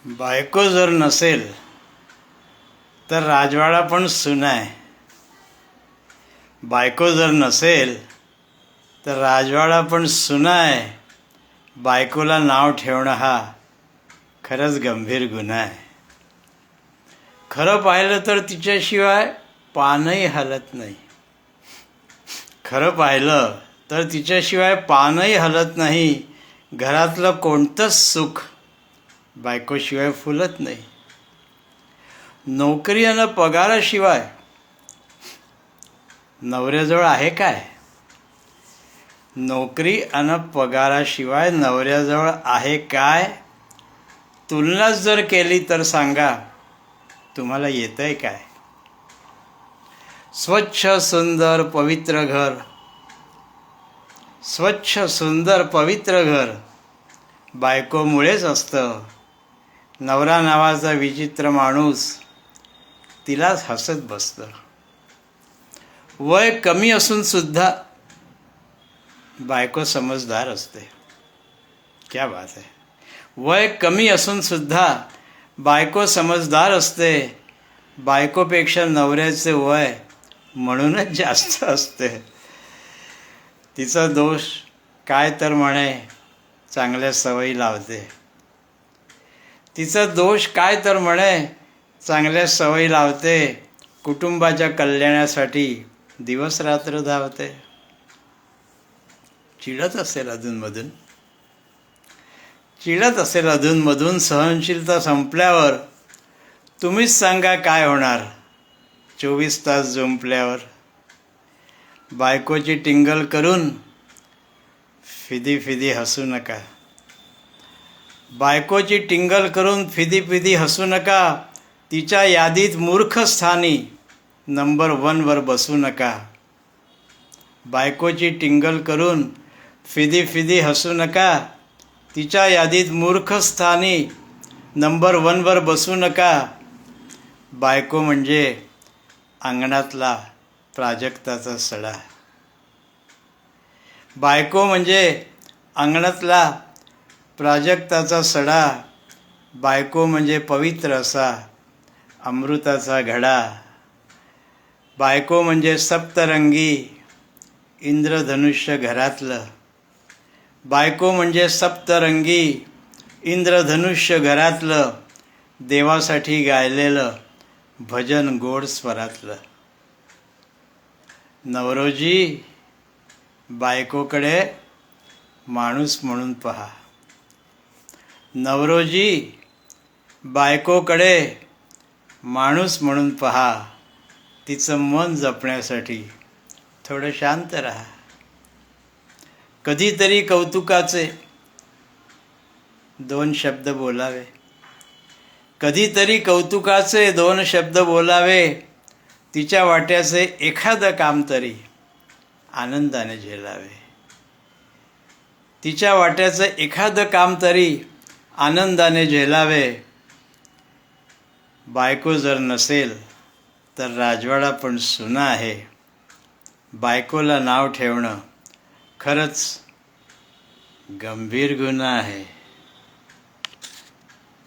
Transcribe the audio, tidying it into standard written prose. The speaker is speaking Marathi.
बायको जर नसेल तर राजवाडा पण सुना आहे. बायको जर नसेल तर राजवाडा पण सुना आहे. बायकोला नाव ठेवणं हा खरंच गंभीर गुन्हा आहे. खरं पाहिलं तर तिच्याशिवाय पानही हलत नाही. खरं पाहिलं तर तिच्याशिवाय पानही हलत नाही. घरातलं कोणतंच सुख बायकोशिवाय फुलत नाही. नोकरी आणि पगाराशिवाय नवऱ्याजवळ आहे काय? नोकरी आणि पगाराशिवाय नवऱ्याजवळ आहे काय? तुलनाच जर केली तर सांगा, तुम्हाला येतंय काय? स्वच्छ सुंदर पवित्र घर, स्वच्छ सुंदर पवित्र घर बायकोमुळेच असतं. नवरा नावाचा विचित्र माणूस तिलाच हसत बसतं. वय कमी असून सुद्धा बायको समजदार असते. क्या बात आहे. वय कमी असून सुद्धा बायको समजदार असते. बायकोपेक्षा नवऱ्याचे वय म्हणूनच जास्त असते. तिचा दोष काय तर म्हणे चांगल्या सवयी लावते. तिचा दोष काय तर म्हणे चांगल्या सवयी लावते. कुटुंबाच्या कल्याणासाठी दिवस रात्र धावते. चिडत असेल अधूनमधून, चिडत असेल अधूनमधून. सहनशीलता संपल्यावर तुम्हीच सांगा काय होणार 24 तास जुंपल्यावर. बायकोची टिंगल करून फिदी फिदी हसू नका. बायकोची टिंगल करून फिदी फिदी हसू नका. तिच्या यादीत मूर्ख स्थानी नंबर 1 वर बसू नका. बायकोची टिंगल करून फिदी फिदी हसू नका. तिच्या यादीत मूर्ख स्थानी नंबर 1 वर बसू नका. बायको म्हणजे अंगणातला प्राजक्ताचा सडा. बायको म्हणजे अंगणातला प्राजक्ताचा सडा. बायको म्हणजे पवित्र असा अमृताचा घडा. बायको म्हणजे सप्तरंगी इंद्रधनुष्य घरातलं. बायको म्हणजे सप्तरंगी इंद्रधनुष्य घरातलं. देवासाठी गायलेलं भजन गोड स्वरातलं. नवरोजी बायकोकडे माणूस म्हणून पहा. नवरोजी बायकोकडे माणूस म्हणून पहा. तिचं मन जपण्यासाठी थोडं शांत राहा. कधीतरी कौतुकाचे 2 शब्द बोलावे. कधीतरी कौतुकाचे 2 शब्द बोलावे. तिच्या वाट्याचे एखादं काम तरी आनंदाने झेलावे. तिच्या वाट्याचं एखादं काम तरी आनंदाने झेलावे. बायको जर नसेल तर राजवाडा पण सुना आहे. बायकोला नाव ठेवणं खरंच गंभीर गुन्हा आहे.